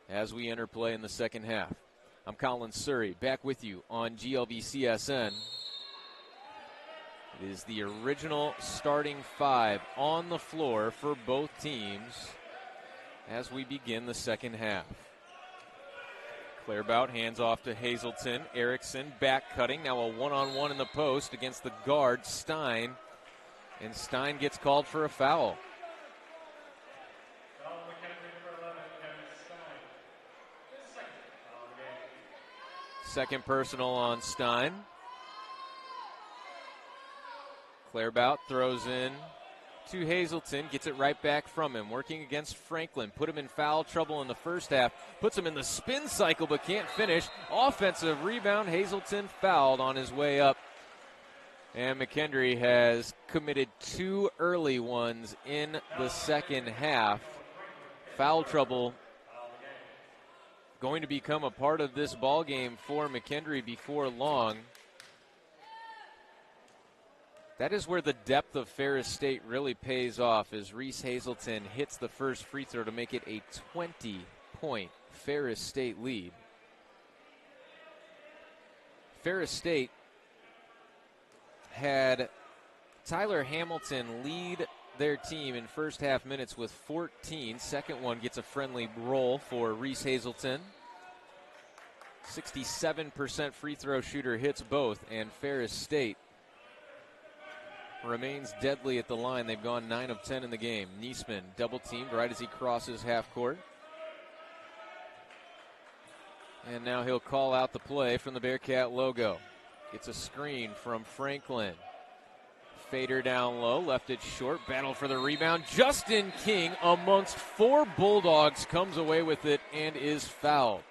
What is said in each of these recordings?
as we enter play in the second half. I'm Colin Surrey, back with you on GLVCSN. It is the original starting five on the floor for both teams as we begin the second half. Clairbout hands off to Hazelton. Erickson back cutting. Now a one-on-one in the post against the guard, Stein. And Stein gets called for a foul. Second personal on Stein. Clairbout throws in to Hazelton, gets it right back from him, working against Franklin. Put him in foul trouble in the first half, puts him in the spin cycle but can't finish. Offensive rebound, Hazelton fouled on his way up. And McKendree has committed two early ones in the second half. Foul trouble going to become a part of this ball game for McKendree before long. That is where the depth of Ferris State really pays off as Reese Hazelton hits the first free throw to make it a 20-point Ferris State lead. Ferris State had Tyler Hamilton lead their team in first half minutes with 14. Second one gets a friendly roll for Reese Hazelton. 67% free throw shooter hits both, and Ferris State remains deadly at the line. They've gone 9 of 10 in the game. Niesman double teamed right as he crosses half court. And now he'll call out the play from the Bearcat logo. Gets a screen from Franklin. Fader down low, left it short. Battle for the rebound. Justin King amongst four Bulldogs comes away with it and is fouled.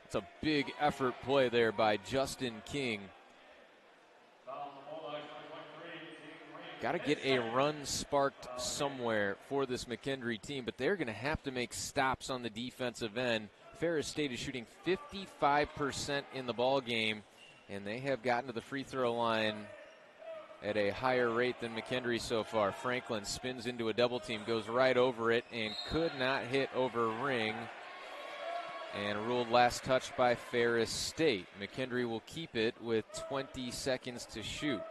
It's a big effort play there by Justin King. Got to get a run sparked somewhere for this McKendree team, but they're going to have to make stops on the defensive end. Ferris State is shooting 55% in the ball game, and they have gotten to the free throw line at a higher rate than McKendree so far. Franklin spins into a double team, goes right over it, and could not hit over ring, and ruled last touch by Ferris State. McKendree will keep it with 20 seconds to shoot.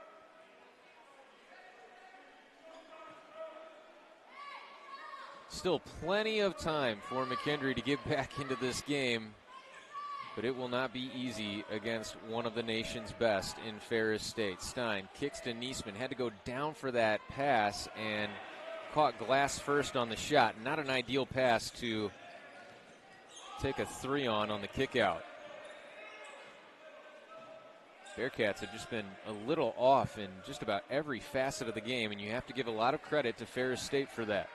Still plenty of time for McKendree to get back into this game, but it will not be easy against one of the nation's best in Ferris State. Stein kicks to Niesman, had to go down for that pass and caught glass first on the shot. Not an ideal pass to take a three on the kick out. Bearcats have just been a little off in just about every facet of the game, and you have to give a lot of credit to Ferris State for that.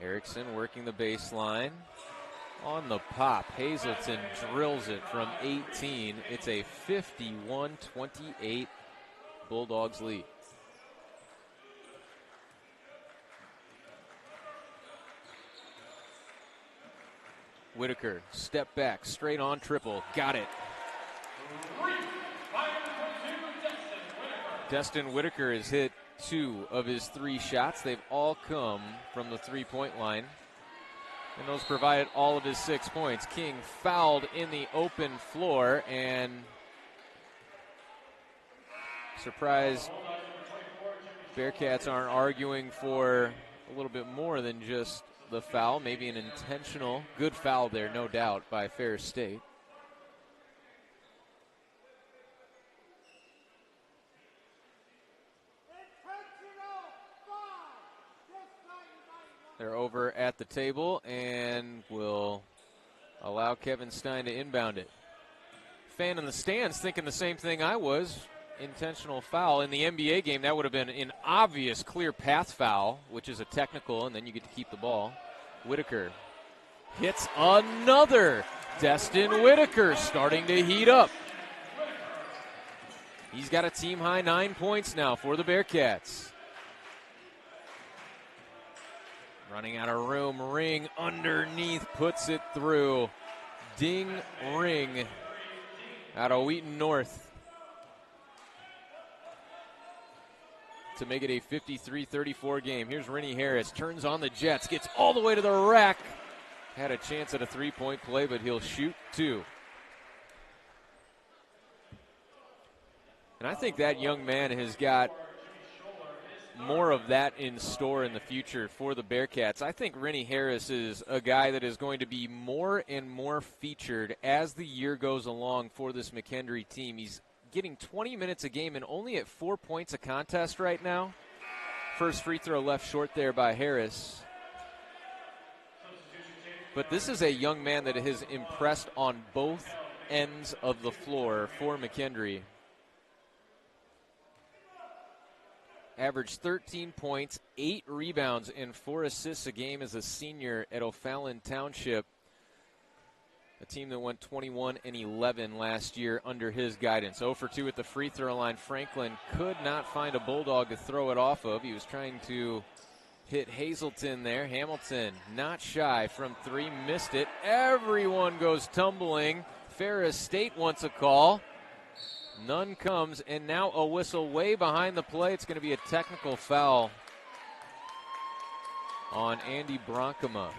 Erickson working the baseline. On the pop, Hazelton drills it from 18. It's a 51-28 Bulldogs lead. Whitaker, step back, straight on triple. Got it. Destin Whitaker has hit 2 of his 3 shots. They've all come from the three-point line. And those provided all of his 6 points. King fouled in the open floor, and surprised Bearcats aren't arguing for a little bit more than just the foul. Maybe an intentional good foul there, no doubt, by Ferris State. They're over at the table and will allow Kevin Stein to inbound it. Fan in the stands thinking the same thing I was. Intentional foul. In the NBA game, that would have been an obvious clear path foul, which is a technical, and then you get to keep the ball. Whitaker hits another. Destin Whitaker starting to heat up. He's got a team-high 9 points now for the Bearcats. Running out of room, Ring underneath, puts it through. Ding Ring out of Wheaton North to make it a 53-34 game. Here's Rennie Harris, turns on the Jets, gets all the way to the rack, had a chance at a three-point play, but he'll shoot two. And I think that young man has got more of that in store in the future for the Bearcats. I think Rennie Harris is a guy that is going to be more and more featured as the year goes along for this McKendree team. He's getting 20 minutes a game and only at 4 points a contest right now. First free throw left short there by Harris. But this is a young man that has impressed on both ends of the floor for McKendree. Averaged 13 points, 8 rebounds, and 4 assists a game as a senior at O'Fallon Township, a team that went 21-11 last year under his guidance. 0 for 2 at the free throw line. Franklin could not find a Bulldog to throw it off of. He was trying to hit Hazelton there. Hamilton not shy from three, missed it. Everyone goes tumbling. Ferris State wants a call. None comes, and now a whistle way behind the play. It's going to be a technical foul on Andy Bronkema.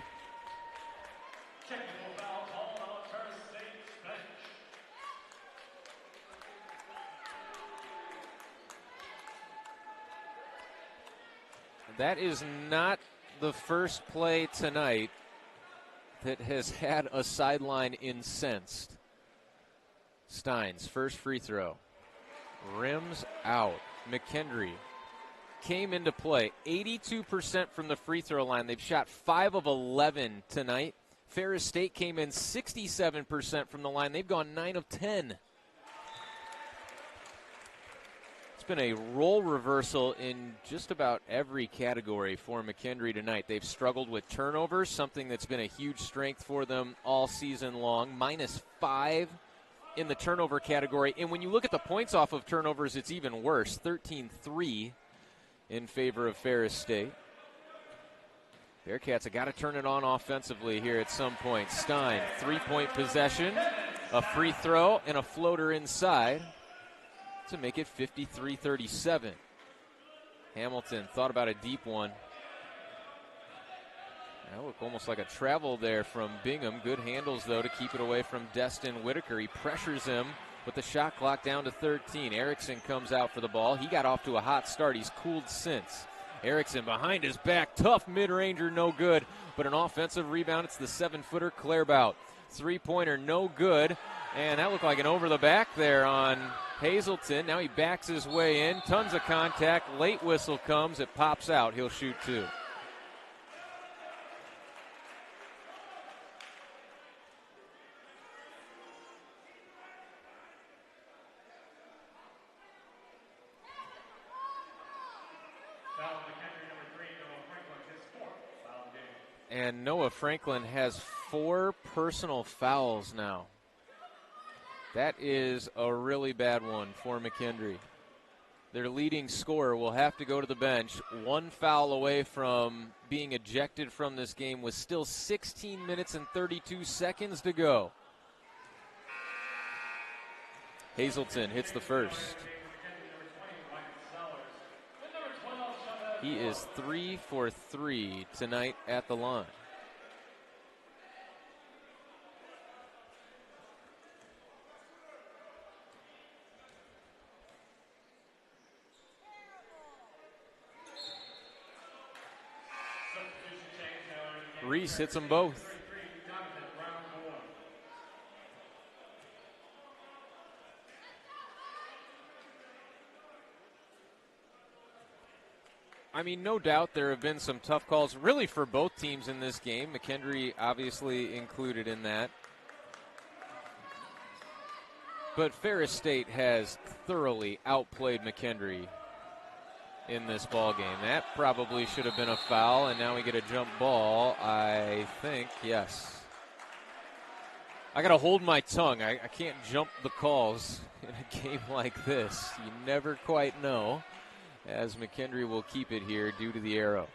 Technical foul called on Ferris State's bench. That is not the first play tonight that has had a sideline incensed. Steins, first free throw. Rims out. McKendree came into play. 82% from the free throw line. They've shot 5 of 11 tonight. Ferris State came in 67% from the line. They've gone 9 of 10. It's been a role reversal in just about every category for McKendree tonight. They've struggled with turnovers, something that's been a huge strength for them all season long. -5 in the turnover category. And when you look at the points off of turnovers, it's even worse. 13-3 in favor of Ferris State. Bearcats have got to turn it on offensively here at some point. Stein, three-point possession, a free throw, and a floater inside to make it 53-37. Hamilton thought about a deep one. That looked almost like a travel there from Bingham. Good handles, though, to keep it away from Destin Whitaker. He pressures him with the shot clock down to 13. Erickson comes out for the ball. He got off to a hot start. He's cooled since. Erickson behind his back. Tough mid-ranger, no good. But an offensive rebound. It's the 7-footer Clairbout. Three-pointer, no good. And that looked like an over-the-back there on Hazelton. Now he backs his way in. Tons of contact. Late whistle comes. It pops out. He'll shoot two. And Noah Franklin has 4 personal fouls now. That is a really bad one for McKendree. Their leading scorer will have to go to the bench. 1 foul away from being ejected from this game with still 16 minutes and 32 seconds to go. Hazelton hits the first. He is 3 for 3 tonight at the line. Reese hits them both. I mean, no doubt there have been some tough calls really for both teams in this game. McKendree obviously included in that. But Ferris State has thoroughly outplayed McKendree in this ball game. That probably should have been a foul, and now we get a jump ball, I think. Yes. I got to hold my tongue. I can't jump the calls in a game like this. You never quite know, as McKendree will keep it here due to the arrow.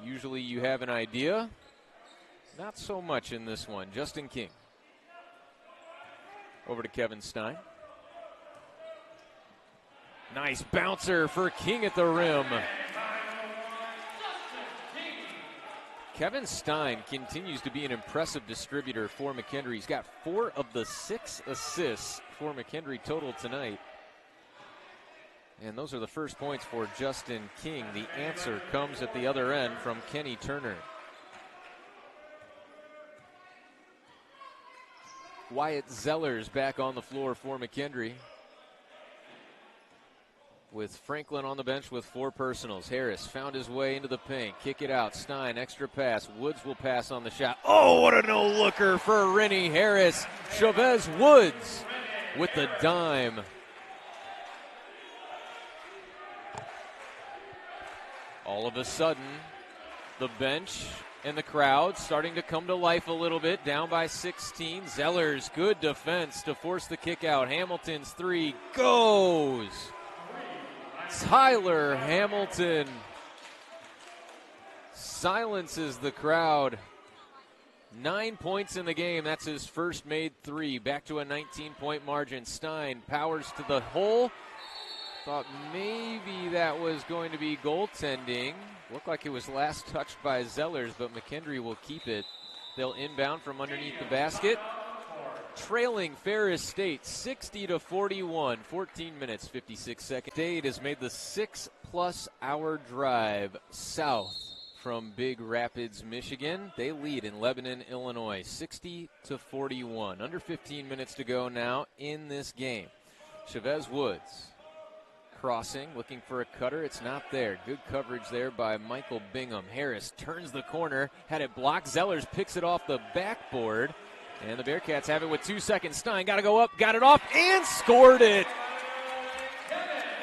Usually you have an idea. Not so much in this one. Justin King. Over to Kevin Stein. Nice bouncer for King at the rim. Kevin Stein continues to be an impressive distributor for McKendree. He's got 4 of the 6 assists for McKendree total tonight. And those are the first points for Justin King. The answer comes at the other end from Kenny Turner. Wyatt Zellers back on the floor for McKendree, with Franklin on the bench with 4 personals. Harris found his way into the paint. Kick it out. Stein, extra pass. Woods will pass on the shot. Oh, what a no-looker for Rennie Harris. Chavez Woods with the dime. All of a sudden, the bench and the crowd starting to come to life a little bit. Down by 16. Zellers, good defense to force the kick out. Hamilton's 3 goes. Tyler Hamilton silences the crowd. 9 points in the game. That's his first made 3. Back to a 19-point margin. Stein powers to the hole. Thought maybe that was going to be goaltending. Looked like it was last touched by Zellers, but McKendree will keep it. They'll inbound from underneath the basket. Trailing Ferris State 60-41, 14 minutes, 56 seconds. State has made the 6+ hour drive south from Big Rapids, Michigan. They lead in Lebanon, Illinois, 60-41. Under 15 minutes to go now in this game. Chavez Woods crossing, looking for a cutter. It's not there. Good coverage there by Michael Bingham. Harris turns the corner, had it blocked. Zellers picks it off the backboard. And the Bearcats have it with 2 seconds. Stein got to go up, got it off, and scored it.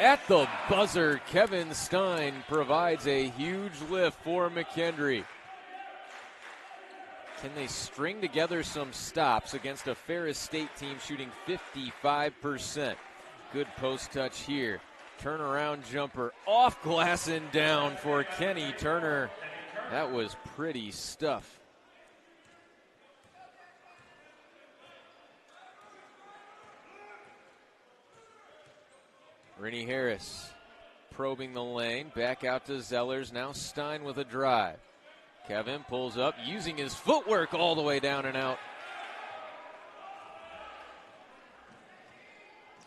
At the buzzer, Kevin Stein provides a huge lift for McKendree. Can they string together some stops against a Ferris State team shooting 55%? Good post touch here. Turnaround jumper off glass and down for Kenny Turner. That was pretty stuff. Rennie Harris probing the lane, back out to Zellers. Now Stein with a drive. Kevin pulls up, using his footwork all the way down and out.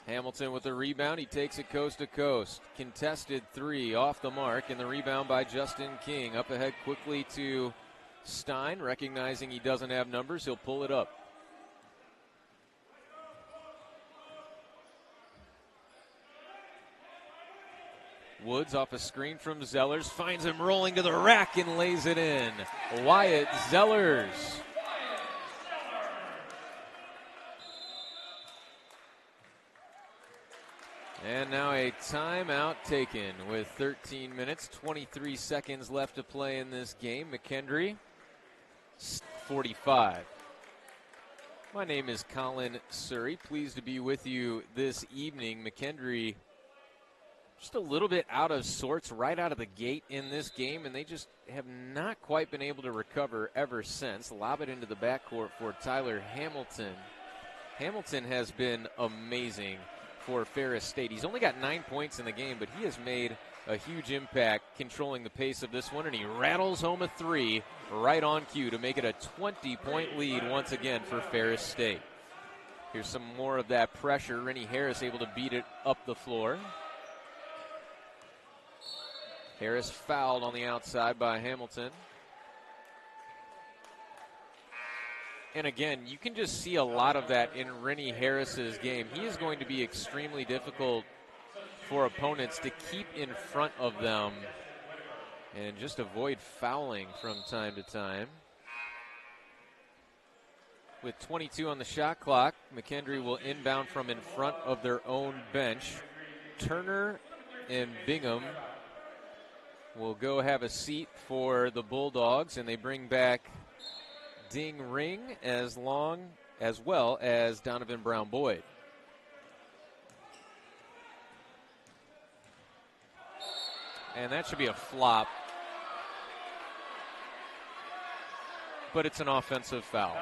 Hamilton with the rebound. He takes it coast to coast. Contested 3 off the mark, and the rebound by Justin King. Up ahead quickly to Stein, recognizing he doesn't have numbers. He'll pull it up. Woods off a screen from Zellers, finds him rolling to the rack and lays it in. Wyatt Zellers. And now a timeout taken with 13 minutes, 23 seconds left to play in this game. McKendree, 45. My name is Colin Surrey. Pleased to be with you this evening. McKendree just a little bit out of sorts right out of the gate in this game, and they just have not quite been able to recover ever since. Lob it into the backcourt for Tyler Hamilton. Hamilton has been amazing for Ferris State. He's only got 9 points in the game, but he has made a huge impact controlling the pace of this one, and he rattles home a 3 right on cue to make it a 20-point lead once again for Ferris State. Here's some more of that pressure. Rennie Harris able to beat it up the floor. Harris fouled on the outside by Hamilton. And again, you can just see a lot of that in Rennie Harris's game. He is going to be extremely difficult for opponents to keep in front of them and just avoid fouling from time to time. With 22 on the shot clock, McKendree will inbound from in front of their own bench. Turner and Bingham will go have a seat for the Bulldogs, and they bring back Ding Ring as well as Donovan Brown Boyd. And that should be a flop, but it's an offensive foul.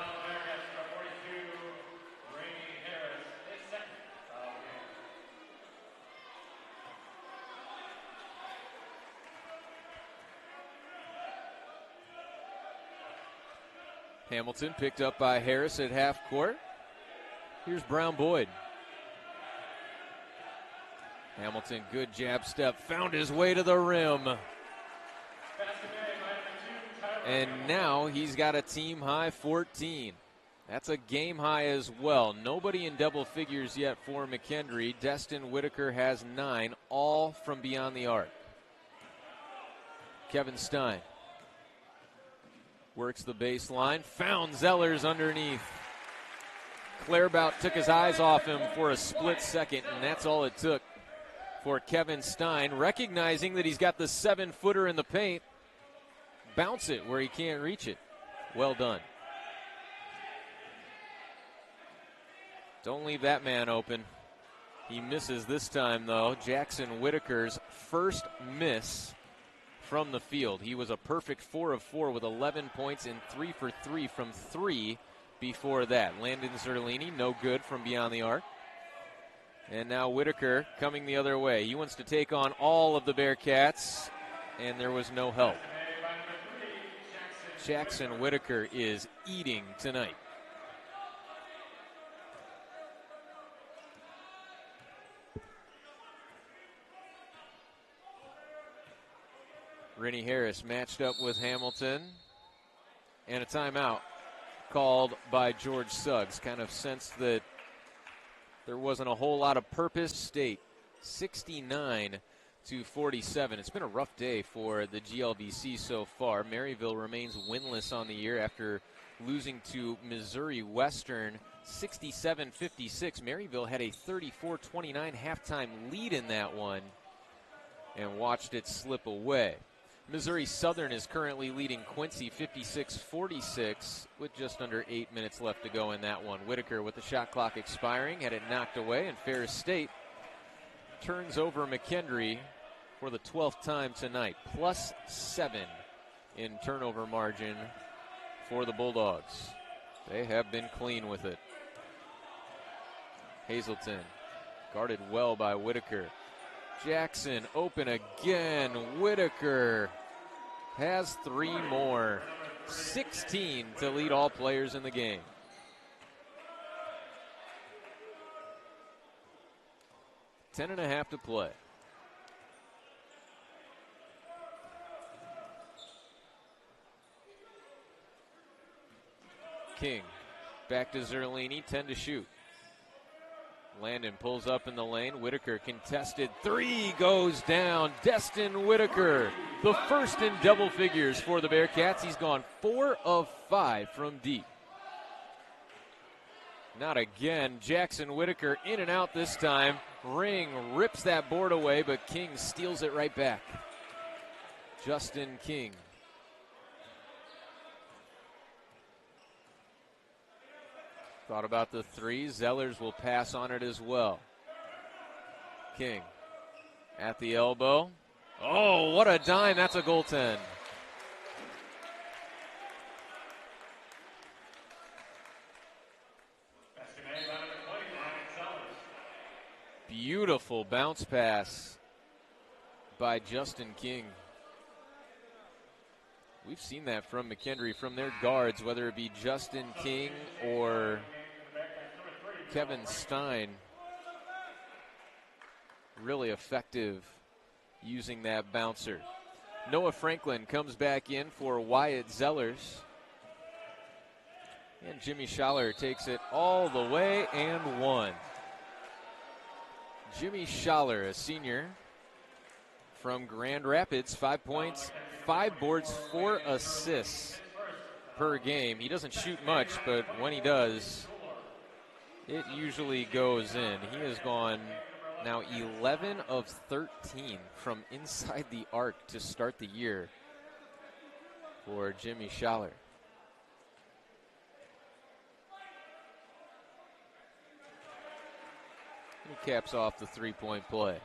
Hamilton picked up by Harris at half court. Here's Brown Boyd. Hamilton, good jab step, found his way to the rim. And now he's got a team high 14. That's a game high as well. Nobody in double figures yet for McKendree. Destin Whitaker has 9, all from beyond the arc. Kevin Stein works the baseline, found Zellers underneath. Clairbout took his eyes off him for a split second, and that's all it took for Kevin Stein, recognizing that he's got the 7-footer in the paint. Bounce it where he can't reach it. Well done. Don't leave that man open. He misses this time, though. Jackson Whitaker's first miss from the field. He was a perfect 4 of 4 with 11 points and 3 for 3 from 3 before that. Landon Zerlini, no good from beyond the arc. And now Whitaker coming the other way. He wants to take on all of the Bearcats, and there was no help. Jackson Whitaker is eating tonight. Rennie Harris matched up with Hamilton, and a timeout called by George Suggs. Kind of sensed that there wasn't a whole lot of purpose. State 69-47. It's been a rough day for the GLVC so far. Maryville remains winless on the year after losing to Missouri Western 67-56. Maryville had a 34-29 halftime lead in that one and watched it slip away. Missouri Southern is currently leading Quincy 56-46 with just under 8 minutes left to go in that one. Whitaker with the shot clock expiring had it knocked away, and Ferris State turns over McKendree for the 12th time tonight. +7 in turnover margin for the Bulldogs. They have been clean with it. Hazelton guarded well by Whitaker. Jackson open again. Whitaker has 3 more. 16 to lead all players in the game. Ten and a half to play. King back to Zerlini, 10 to shoot. Landon pulls up in the lane. Whitaker contested 3 goes down. Destin Whitaker, the first in double figures for the Bearcats. He's gone 4 of 5 from deep. Not again. Jackson Whitaker in and out this time. Ring rips that board away, but King steals it right back. Justin King. Thought about the 3. Zellers will pass on it as well. King at the elbow. Oh, what a dime. That's a goaltend. Beautiful bounce pass by Justin King. We've seen that from McKendree, from their guards, whether it be Justin King or Kevin Stein. Really effective using that bouncer. Noah Franklin comes back in for Wyatt Zellers. And Jimmy Schaller takes it all the way and one. Jimmy Schaller, a senior from Grand Rapids, 5 points, 5 boards, 4 assists per game. He doesn't shoot much, but when he does, it usually goes in. He has gone now 11 of 13 from inside the arc to start the year for Jimmy Schaller. He caps off the 3-point play.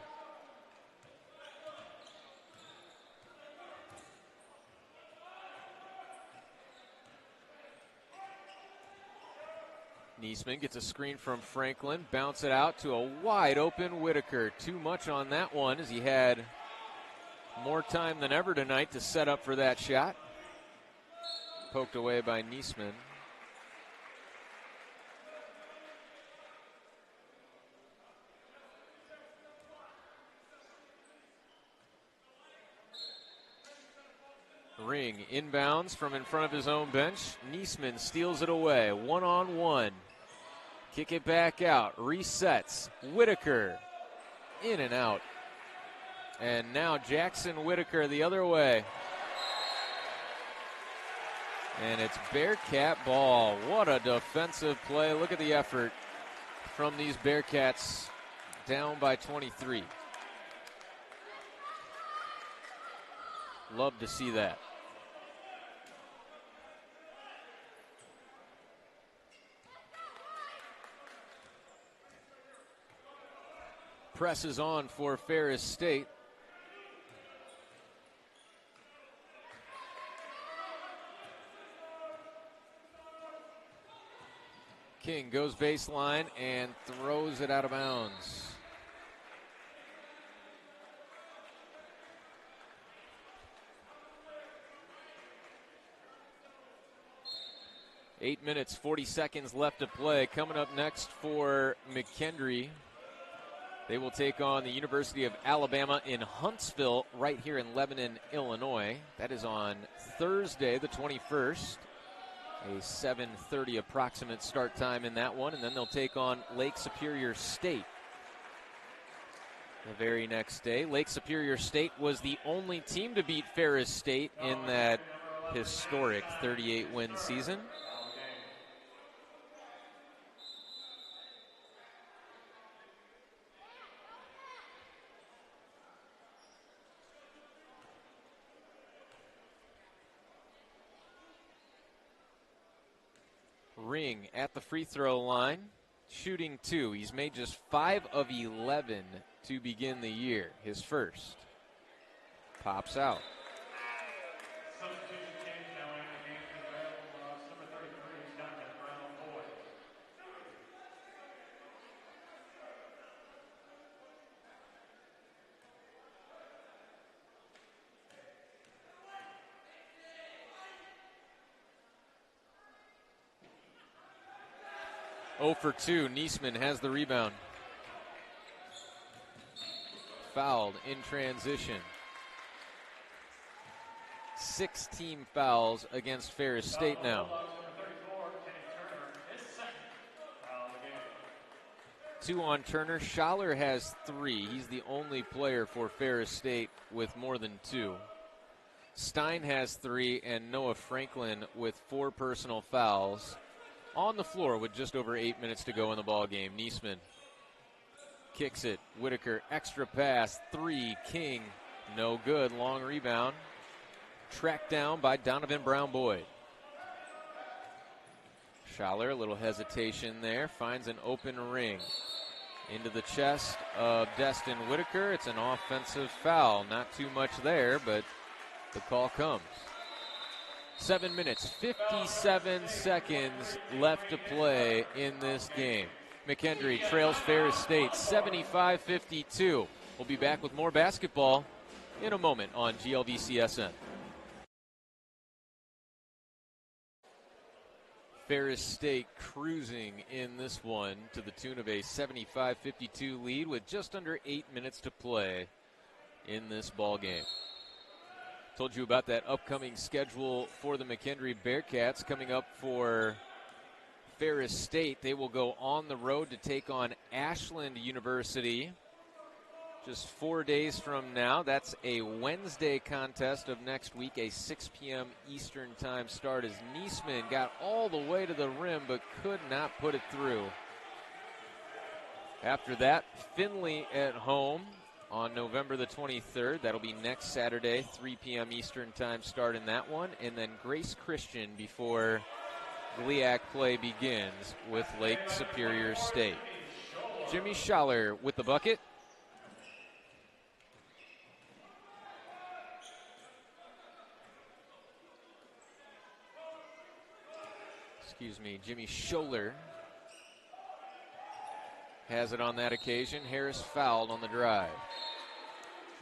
Niesman gets a screen from Franklin, bounce it out to a wide open Whitaker. Too much on that one as he had more time than ever tonight to set up for that shot. Poked away by Niesman. Ring inbounds from in front of his own bench. Niesman steals it away. 1-on-1. Kick it back out. Resets. Whitaker in and out. And now Jackson Whitaker the other way. And it's Bearcat ball. What a defensive play. Look at the effort from these Bearcats, down by 23. Love to see that. Presses on for Ferris State. King goes baseline and throws it out of bounds. Eight minutes, 40 seconds left to play. Coming up next for McKendree, they will take on the University of Alabama in Huntsville, right here in Lebanon, Illinois. That is on Thursday, the 21st. A 7:30 approximate start time in that one, and then they'll take on Lake Superior State the very next day. Lake Superior State was the only team to beat Ferris State in that historic 38-win season. Ring at the free throw line, shooting 2. He's made just 5 of 11 to begin the year. His first. Pops out. Substitution change now in the game as well. Number 33 is Duncan Brown Boyd. For 2. Niesman has the rebound. Fouled in transition. 6 team fouls against Ferris State now. 2 on Turner. Schaller has 3. He's the only player for Ferris State with more than 2. Stein has 3, and Noah Franklin with 4 personal fouls. On the floor with just over 8 minutes to go in the ball game. Niesman kicks it. Whitaker, extra pass. 3. King, no good. Long rebound. Tracked down by Donovan Brown Boyd. Schaller, a little hesitation there. Finds an open Ring. Into the chest of Destin Whitaker. It's an offensive foul. Not too much there, but the call comes. 7 minutes, 57 seconds left to play in this game. McKendree trails Ferris State 75-52. We'll be back with more basketball in a moment on GLVCSN. Ferris State cruising in this one to the tune of a 75-52 lead with just under 8 minutes to play in this ball game. Told you about that upcoming schedule for the McKendree Bearcats. Coming up for Ferris State, they will go on the road to take on Ashland University just 4 days from now. That's a Wednesday contest of next week, a 6 p.m. Eastern time start, as Niesman got all the way to the rim but could not put it through. After that, Findlay at home on November the 23rd. That'll be next Saturday, 3 p.m. Eastern time start in that one. And then Grace Christian before GLIAC play begins with Lake Superior State. Jimmy Schaller with the bucket. Jimmy Scholler has it on that occasion. Harris fouled on the drive.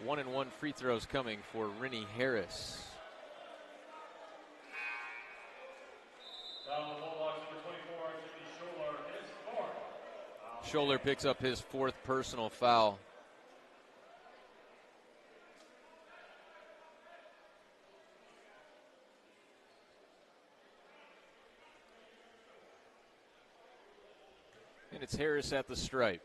1-and-1 free throws coming for Rennie Harris. Scholler picks up his 4th personal foul. And it's Harris at the stripe.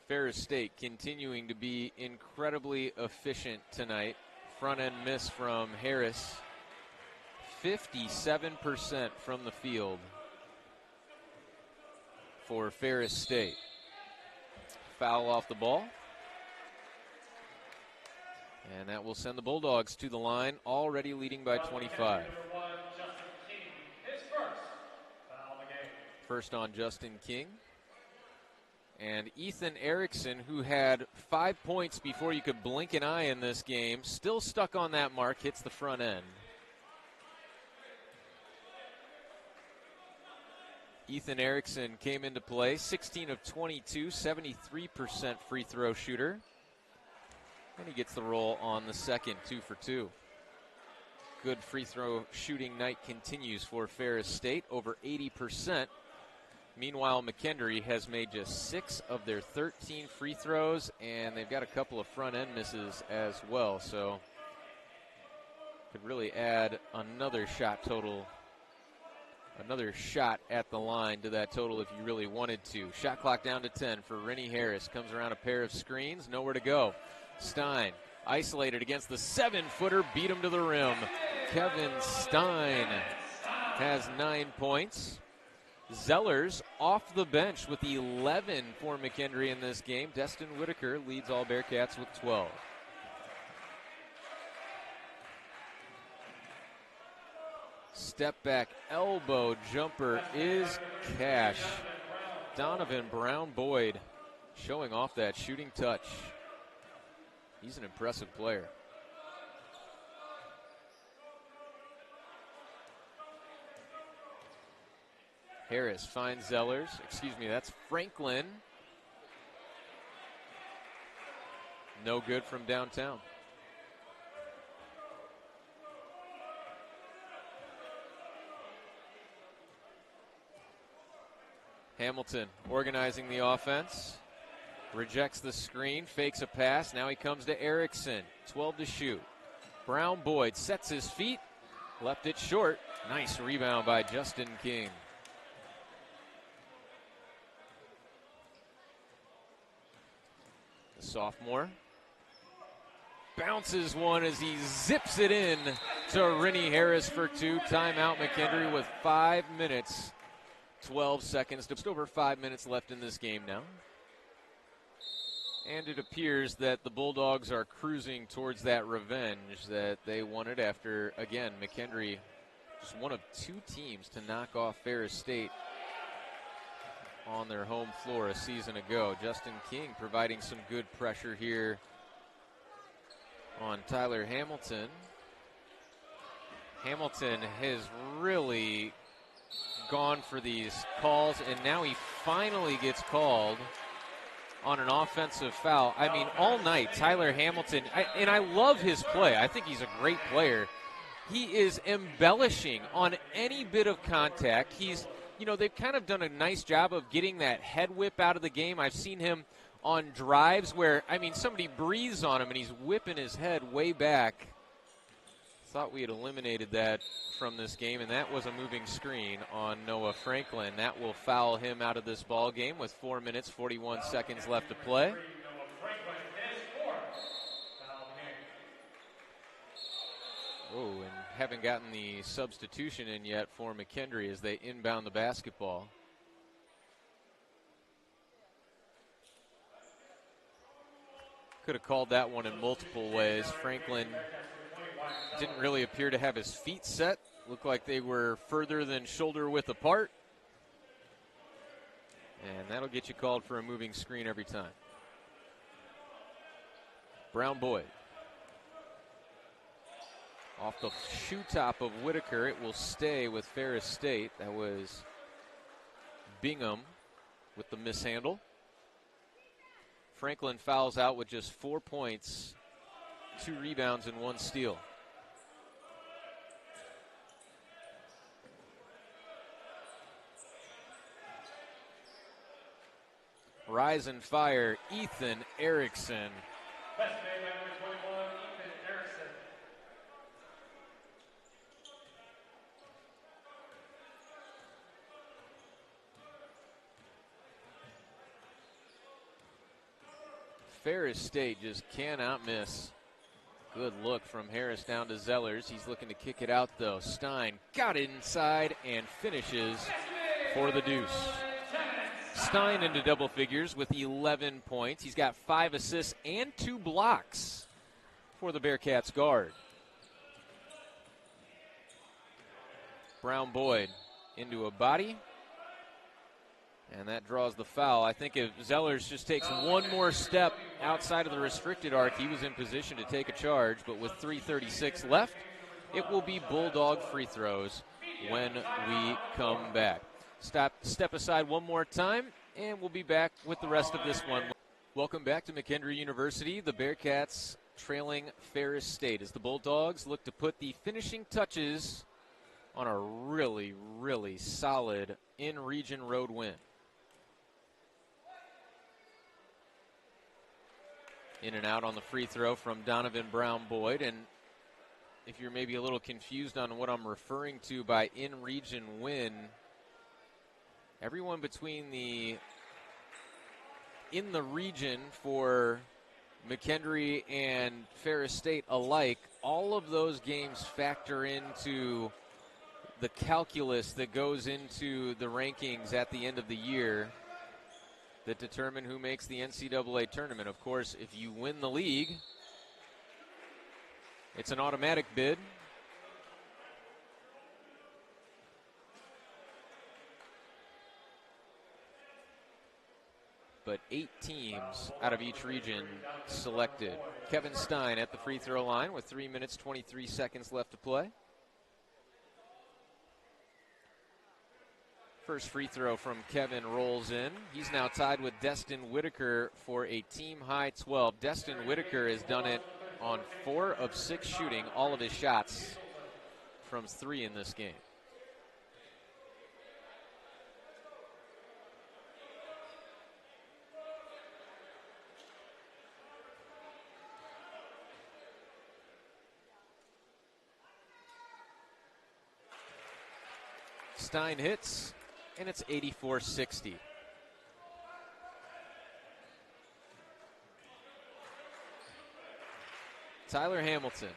Ferris State continuing to be incredibly efficient tonight. Front end miss from Harris. 57% from the field for Ferris State. Foul off the ball. And that will send the Bulldogs to the line, already leading by 25. First on Justin King. And Ethan Erickson, who had 5 points before you could blink an eye in this game, still stuck on that mark, hits the front end. Ethan Erickson came into play, 16 of 22, 73% free throw shooter. And he gets the roll on the second, 2 for 2. Good free throw shooting night continues for Ferris State, over 80%. Meanwhile, McKendree has made just 6 of their 13 free throws, and they've got a couple of front-end misses as well. So could really add another shot total, another shot at the line to that total if you really wanted to. Shot clock down to 10 for Rennie Harris. Comes around a pair of screens, nowhere to go. Stein isolated against the 7-footer, beat him to the rim. Kevin Stein has 9 points. Zellers off the bench with 11 for McKendree in this game. Destin Whitaker leads all Bearcats with 12. Step back elbow jumper is cash. Donovan Brown Boyd showing off that shooting touch. He's an impressive player. Harris finds Zellers. That's Franklin. No good from downtown. Hamilton organizing the offense. Rejects the screen, fakes a pass. Now he comes to Erickson. 12 to shoot. Brown Boyd sets his feet. Left it short. Nice rebound by Justin King. The sophomore bounces one as he zips it in to Rennie Harris for 2. Timeout McKendree with 5 minutes, 12 seconds. Just over 5 minutes left in this game now. And it appears that the Bulldogs are cruising towards that revenge that they wanted after, again, McKendree just one of 2 teams to knock off Ferris State on their home floor a season ago. Justin King providing some good pressure here on Tyler Hamilton. Hamilton has really gone for these calls, and now he finally gets called on an offensive foul. I mean, all night, Tyler Hamilton, and I love his play. I think he's a great player. He is embellishing on any bit of contact. They've kind of done a nice job of getting that head whip out of the game. I've seen him on drives where, somebody breathes on him and he's whipping his head way back. Thought we had eliminated that from this game, and that was a moving screen on Noah Franklin. That will foul him out of this ball game with 4 minutes, 41 seconds left to play. Oh, and haven't gotten the substitution in yet for McKendree as they inbound the basketball. Could have called that one in multiple ways. Franklin didn't really appear to have his feet set. Looked like they were further than shoulder width apart. And that'll get you called for a moving screen every time. Brown Boyd. Off the shoe top of Whitaker, it will stay with Ferris State. That was Bingham with the mishandle. Franklin fouls out with just 4 points, 2 rebounds, and 1 steal. Rise and fire, Ethan Erickson. Best man, number 21, Ethan Erickson. Ferris State just cannot miss. Good look from Harris down to Zellers. He's looking to kick it out, though. Stein got it inside and finishes for the deuce. Stein into double figures with 11 points. He's got 5 assists and 2 blocks for the Bearcats guard. Brown Boyd into a body. And that draws the foul. I think if Zellers just takes one more step outside of the restricted arc, he was in position to take a charge. But with 3:36 left, it will be Bulldog free throws when we come back. Step aside one more time, and we'll be back with the rest of this one. Welcome back to McKendree University. The Bearcats trailing Ferris State as the Bulldogs look to put the finishing touches on a really, really solid in-region road win. In and out on the free throw from Donovan Brown Boyd. And if you're maybe a little confused on what I'm referring to by in-region win, everyone in the region for McKendree and Ferris State alike, all of those games factor into the calculus that goes into the rankings at the end of the year that determine who makes the NCAA tournament. Of course, if you win the league, it's an automatic bid. But 8 teams out of each region selected. Kevin Stein at the free throw line with 3 minutes, 23 seconds left to play. First free throw from Kevin rolls in. He's now tied with Destin Whitaker for a team-high 12. Destin Whitaker has done it on 4 of 6 shooting, all of his shots from 3 in this game. Stein hits, and it's 84-60. Tyler Hamilton.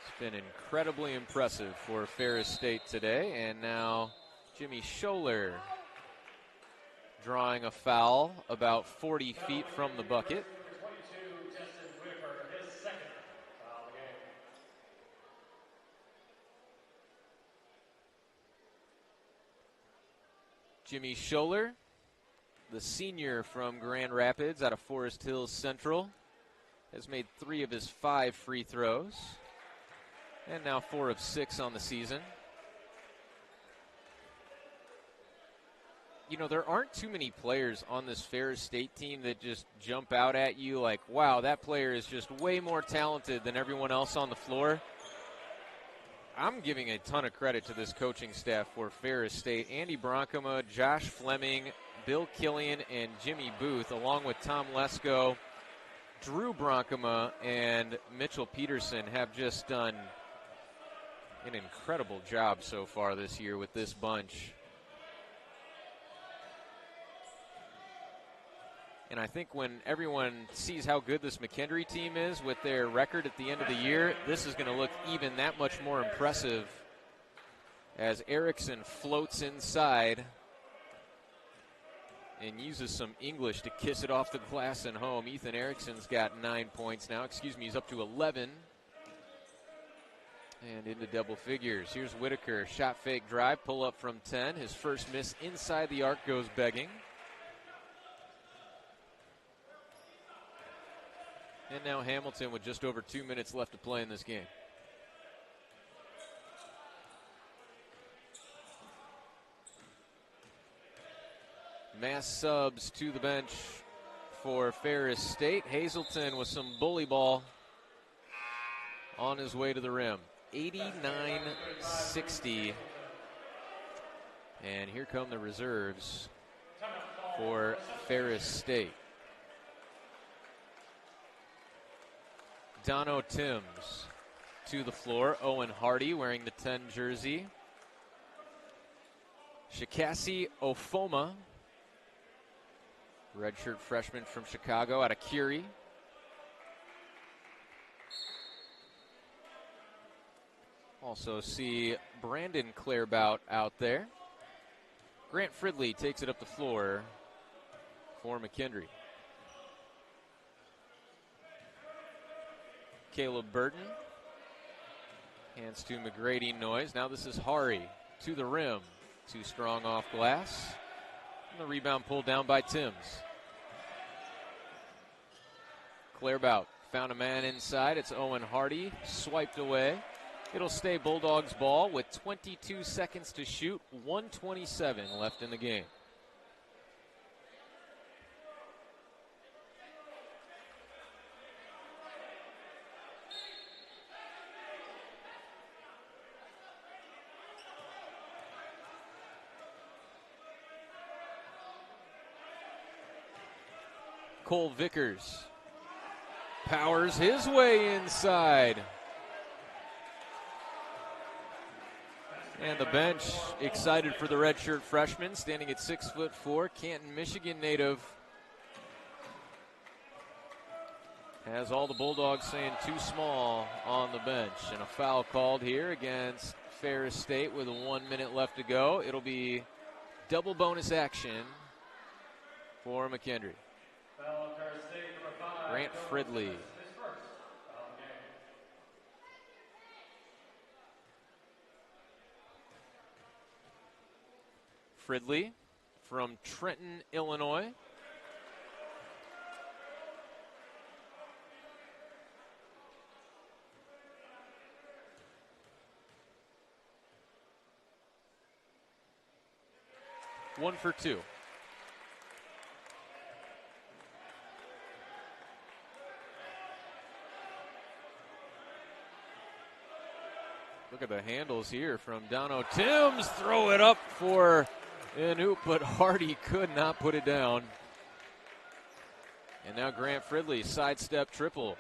It's been incredibly impressive for Ferris State today, and now Jimmy Scholler drawing a foul about 40 feet from the bucket. Jimmy Scholler, the senior from Grand Rapids out of Forest Hills Central, has made 3 of his 5 free throws, and now 4 of 6 on the season. You know, there aren't too many players on this Ferris State team that just jump out at you like, wow, that player is just way more talented than everyone else on the floor. I'm giving a ton of credit to this coaching staff for Ferris State. Andy Bronkema, Josh Fleming, Bill Killian, and Jimmy Booth, along with Tom Lesko, Drew Bronkema, and Mitchell Peterson have just done an incredible job so far this year with this bunch. And I think when everyone sees how good this McKendree team is with their record at the end of the year, this is going to look even that much more impressive as Erickson floats inside and uses some English to kiss it off the glass and home. Ethan Erickson's got 9 points now. He's up to 11. And into double figures. Here's Whitaker. Shot fake drive, pull up from 10. His first miss inside the arc goes begging. And now Hamilton with just over 2 minutes left to play in this game. Mass subs to the bench for Ferris State. Hazelton with some bully ball on his way to the rim. 89-60. And here come the reserves for Ferris State. Dono Timms to the floor. Owen Hardy wearing the 10 jersey. Shikasi Ofoma Redshirt freshman from Chicago out of Curie. Also see Brandon Clairbout out there. Grant Fridley takes it up the floor for McKendree. Caleb Burton. Hands to McGrady Noyes. Now this is Hari to the rim. Too strong off glass. And the rebound pulled down by Timms. Clairbout found a man inside. It's Owen Hardy. Swiped away. It'll stay Bulldogs ball with 22 seconds to shoot. 1:27 left in the game. Cole Vickers powers his way inside. And the bench excited for the redshirt freshman, standing at 6'4", Canton, Michigan native. Has all the Bulldogs saying too small on the bench. And a foul called here against Ferris State with 1 minute left to go. It'll be double bonus action for McKendree. Grant Fridley. Fridley from Trenton, Illinois. One for two. Look at the handles here from Dono. Timms throw it up for an oop, but Hardy could not put it down. And now Grant Fridley, sidestep triple.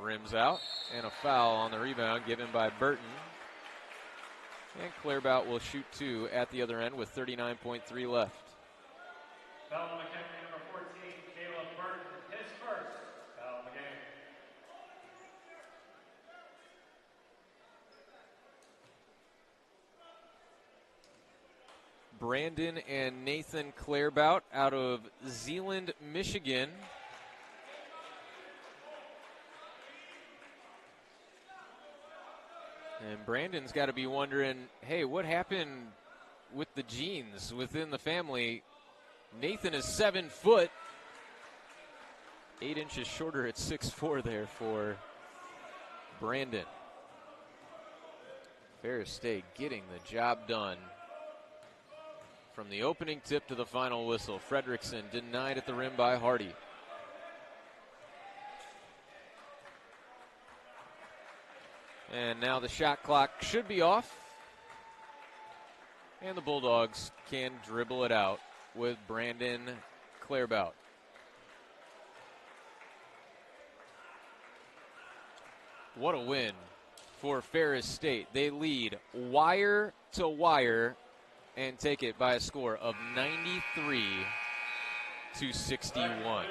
Rims out, and a foul on the rebound given by Burton. And Clairbout will shoot two at the other end with 39.3 left. Foul on McKendree, number 14, Caleb Burton, his first foul of the game. Brandon and Nathan Clairbout out of Zeeland, Michigan. And Brandon's got to be wondering, hey, what happened with the genes within the family? Nathan is 7 foot, 8 inches shorter at 6'4" there for Brandon. Ferris State getting the job done. From the opening tip to the final whistle, Fredrickson denied at the rim by Hardy. And now the shot clock should be off. And the Bulldogs can dribble it out with Brandon Clairbout. What a win for Ferris State. They lead wire to wire and take it by a score of 93-61.